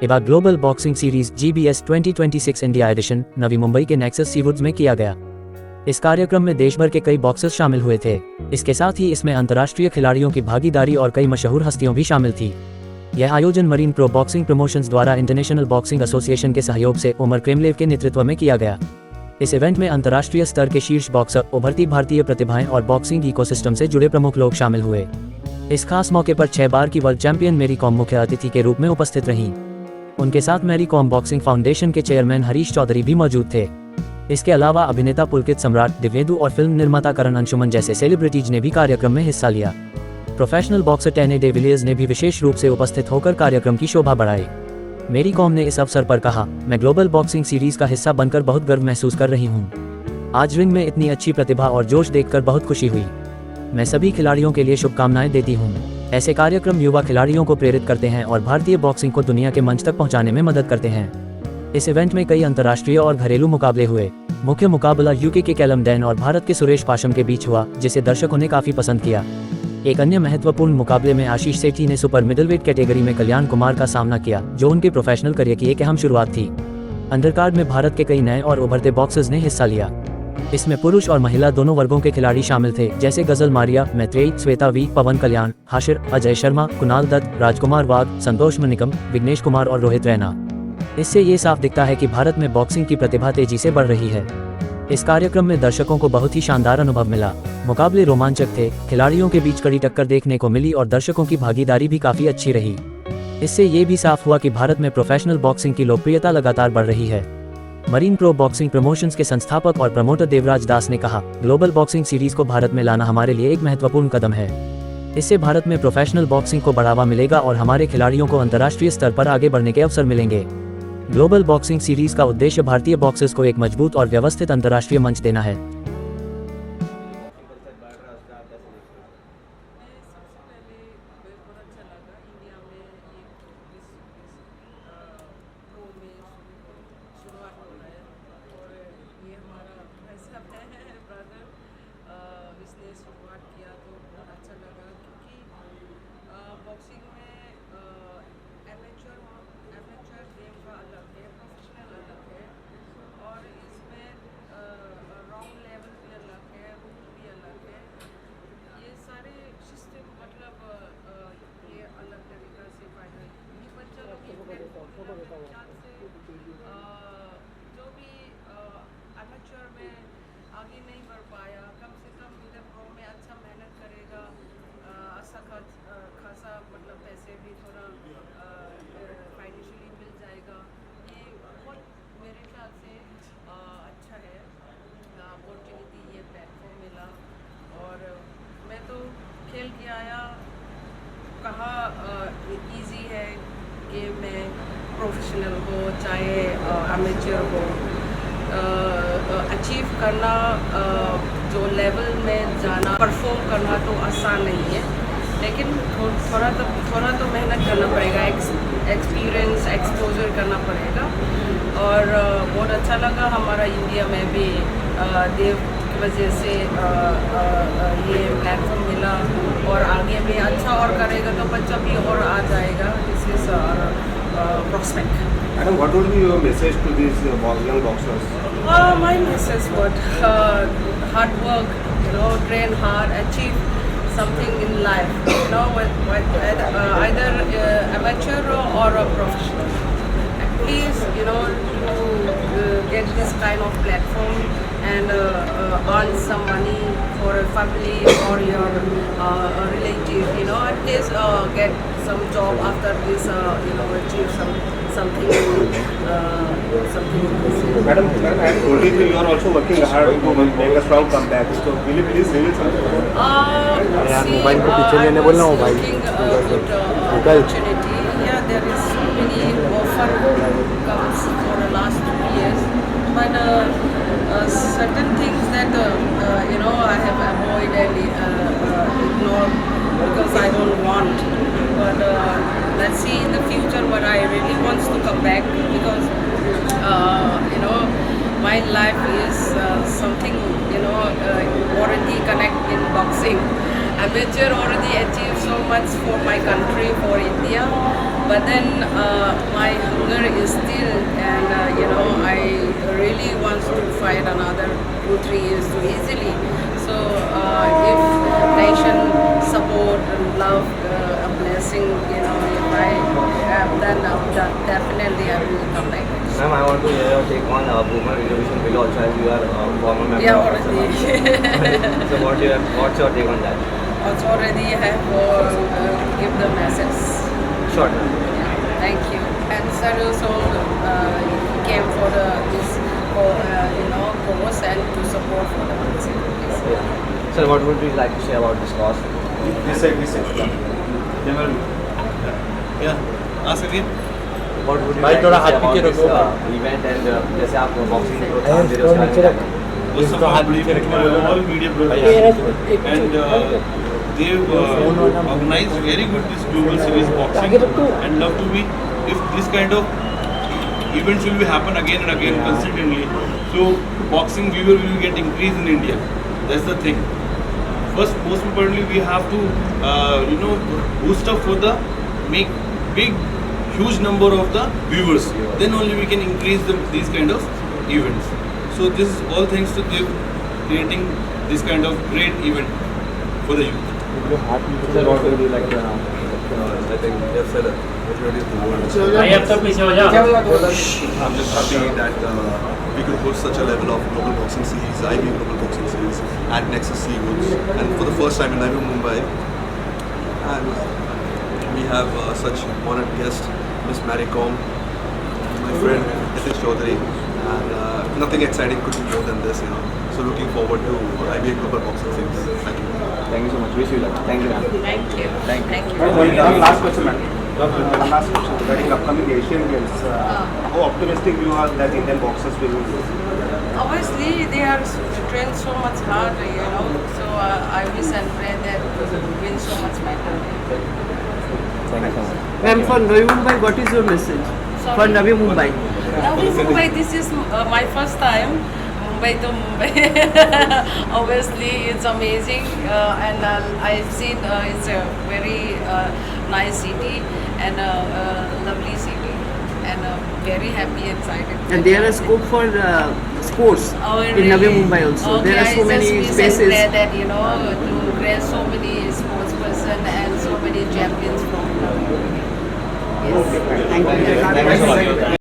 Eva global boxing series GBS 2026 India edition Navi Mumbai के Nexus Seawoods में किया गया। इस कार्यक्रम में देश भर के कई बॉक्सर्स शामिल हुए थे। इसके साथ ही इसमें अंतर्राष्ट्रीय खिलाड़ियों की भागीदारी और कई मशहूर हस्तियों भी शामिल थी। यह आयोजन मरीन प्रो बॉक्सिंग प्रमोशंस द्वारा इंटरनेशनल बॉक्सिंग एसोसिएशन के सहयोग से उमर क्रेमलेव के नेतृत्व में किया गया। इस इवेंट में अंतर्राष्ट्रीय स्तर के शीर्ष बॉक्सर, उभरती भारतीय प्रतिभाएं और बॉक्सिंग इकोसिस्टम से जुड़े प्रमुख लोग शामिल हुए। इस खास मौके पर 6 बार की वर्ल्ड चैंपियन मैरी कॉम मुख्य अतिथि के रूप में उपस्थित रहीं। उनके साथ मैरी कॉम बॉक्सिंग फाउंडेशन के चेयरमैन हरीश चौधरी भी मौजूद थे। इसके अलावा अभिनेता पुलकित सम्राट, दिव्येदु और फिल्म निर्माता करण अंशुमन जैसे सेलिब्रिटीज ने भी कार्यक्रम में हिस्सा लिया। प्रोफेशनल बॉक्सर टेने डेविलियर्स ने भी विशेष रूप से उपस्थित होकर कार्यक्रम की शोभा बढ़ाई। मैरी कॉम ने इस अवसर पर कहा, मैं ग्लोबल बॉक्सिंग सीरीज का हिस्सा बनकर बहुत गर्व महसूस कर रही हूँ। आज रिंग में इतनी अच्छी प्रतिभा और जोश देखकर बहुत खुशी हुई। मैं सभी खिलाड़ियों के लिए शुभकामनाएं देती हूँ। ऐसे कार्यक्रम युवा खिलाड़ियों को प्रेरित करते हैं और भारतीय बॉक्सिंग को दुनिया के मंच तक पहुंचाने में मदद करते हैं। इस इवेंट में कई अंतर्राष्ट्रीय और घरेलू मुकाबले हुए। मुख्य मुकाबला यूके के कैलम डैन और भारत के सुरेश पाशम के बीच हुआ, जिसे दर्शकों ने काफी पसंद किया। एक अन्य महत्वपूर्ण मुकाबले में आशीष सेठी ने सुपर मिडलवेट कैटेगरी में कल्याण कुमार का सामना किया, जो उनके प्रोफेशनल करियर की एक अहम शुरुआत थी। अंडरकार्ड में भारत के कई नए और उभरते बॉक्सर्स ने हिस्सा लिया। इसमें पुरुष और महिला दोनों वर्गों के खिलाड़ी शामिल थे, जैसे गजल मारिया, मैत्रेयी, श्वेता वी, पवन कल्याण, हाशिर, अजय शर्मा, कुणाल दत्त, राजकुमार वाघ, संतोष मनिकम, विघ्नेश कुमार और रोहित रैना। इससे ये साफ दिखता है कि भारत में बॉक्सिंग की प्रतिभा तेजी से बढ़ रही है। इस कार्यक्रम में दर्शकों को बहुत ही शानदार अनुभव मिला। मुकाबले रोमांचक थे, खिलाड़ियों के बीच कड़ी टक्कर देखने को मिली और दर्शकों की भागीदारी भी काफी अच्छी रही। इससे ये भी साफ हुआ कि भारत में प्रोफेशनल बॉक्सिंग की लोकप्रियता लगातार बढ़ रही है। मरीन प्रो बॉक्सिंग प्रमोशंस के संस्थापक और प्रमोटर देवराज दास ने कहा, ग्लोबल बॉक्सिंग सीरीज को भारत में लाना हमारे लिए एक महत्वपूर्ण कदम है। इससे भारत में प्रोफेशनल बॉक्सिंग को बढ़ावा मिलेगा और हमारे खिलाड़ियों को अंतर्राष्ट्रीय स्तर पर आगे बढ़ने के अवसर मिलेंगे। ग्लोबल बॉक्सिंग सीरीज का उद्देश्य भारतीय बॉक्सर्स को एक मजबूत और व्यवस्थित अंतर्राष्ट्रीय मंच देना है। जो भी एमेच्योर में आगे नहीं बढ़ पाया, कम से कम इधर प्रो में अच्छा मेहनत करेगा, अच्छा खासा मतलब पैसे भी थोड़ा फाइनेंशियली मिल जाएगा। ये बहुत मेरे ख्याल से अच्छा है अपॉर्चुनिटी, ये प्लेटफॉर्म मिला। और मैं तो खेल के आया, कहा इजी है कि मैं प्रोफेशनल हो चाहे अमेच्योर हो, अचीव करना, जो लेवल में जाना, परफॉर्म करना तो आसान नहीं है, लेकिन थोड़ा तो मेहनत करना पड़ेगा, एक्सपीरियंस एक्सपोजर करना पड़ेगा। और बहुत अच्छा लगा हमारा इंडिया में भी देव की वजह से ये प्लेटफॉर्म मिला, और आगे भी अच्छा और करेगा तो बच्चा भी और आ जाएगा। This is prospect. Madam, what would be your message to these young boxers? My message would hard work, train hard, achieve something in life, either amateur or a professional. At least, to get this kind of platform and earn some money for a family or your relative, at least get some job after this, achieve something. Madam, I told you you are also working hard to make a strong comeback. So will you please reveal something about it? See, I'm looking a good opportunity. Yeah, there is so many offer comes for the last 2 years, but certain things that I have avoided and ignored because I don't want. But let's see in the future. But I really want to come back because my life is something already connect in boxing. Amateur already achieved so much for my country, for India, but then my hunger is still, and I really want to fight another 2-3 years too easily. So if nation support and love, a blessing, if I have, then definitely I will come back. Ma'am, I want to hear your take on women reservation bill also, as you are a former member Yeah, of already. So what's your take on that? Also already have for give the message. Sure, ma'am. Yeah, thank you. And sir also came for this course and to support for the municipalities. Sir, what would you like to say about this cause? This side. Yeah, ask again. What would you भाई like थोड़ा to say हाथ about पीछे this रखो। event and जैसे आप boxing में प्रोत्साहन दे रहे हो उसके बारे में क्या कहेंगे? First of all, good evening to all media brothers. And they've organized very good this global series boxing, and love to be if this kind of events will be happen again and again consistently. So boxing viewer will get increase in India. That's the thing. First, most importantly, we have to boost up for the make big huge number of the viewers. Then only we can increase these kind of events. So this is all thanks to them creating this kind of great event for the youth. Sir, what would you like to announce? I think they've said majority of the world. भाई अब तो पीछे हो जाओ I'm just happy that we could host such a level of global boxing series, IB global boxing series at Nexus Seawoods, and for the first time in Navi Mumbai. And we have such honored guest, Miss Mary Kom, my friend Nitish Chaudhary, and nothing exciting could be more than this, So looking forward to IBA global boxing series. Thank you. Thank you so much. Wish you luck. Thank you, ma'am. Thank you. Thank you. Thank you. One last question, man. Last question regarding upcoming Asian Games. How optimistic you are that Indian boxers will win? Obviously, they are trained so much hard, So I wish and pray that we will win so much medal. Thank you so much. Ma'am, for Navi Mumbai, what is your message? Sorry? For Navi Mumbai. Navi Mumbai, this is my first time. Mumbai to Mumbai. Obviously, it's amazing, and I've seen it's a very nice city and a lovely city, and very happy and excited. And there is scope for sports in Navi Mumbai also. Okay, There are so many I just spaces. wish and pray that to create so many sports person and so many champions from Navi Mumbai. Yes. Thank you. Thank you so much.